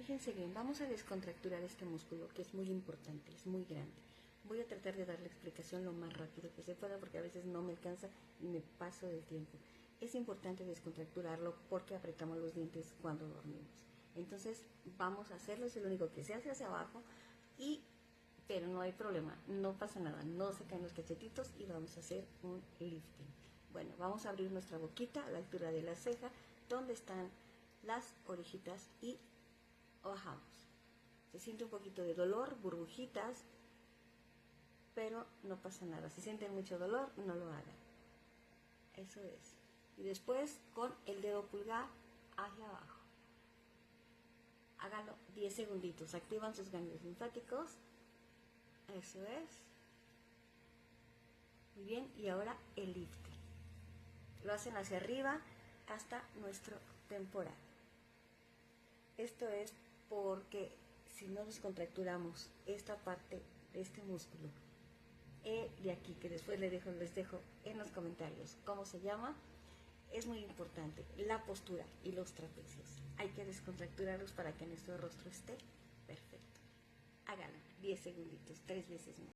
Fíjense bien, vamos a descontracturar este músculo que es muy importante, es muy grande. Voy a tratar de dar la explicación lo más rápido que se pueda porque a veces no me alcanza y me paso del tiempo. Es importante descontracturarlo porque apretamos los dientes cuando dormimos. Entonces vamos a hacerlo, es lo único que se hace hacia abajo, pero no hay problema, no pasa nada, no se caen los cachetitos y vamos a hacer un lifting. Bueno, vamos a abrir nuestra boquita a la altura de la ceja, donde están las orejitas y bajamos. Se siente un poquito de dolor, burbujitas, pero no pasa nada. Si sienten mucho dolor, no lo hagan. Eso es. Y después con el dedo pulgar hacia abajo. Háganlo 10 segunditos. Activan sus ganglios linfáticos. Eso es. Muy bien. Y ahora el lifting. Lo hacen hacia arriba hasta nuestro temporal. Esto es porque si no descontracturamos esta parte de este músculo, de aquí, que después les dejo en los comentarios cómo se llama, es muy importante la postura y los trapecios. Hay que descontracturarlos para que nuestro rostro esté perfecto. Háganlo 10 segunditos, 3 veces más.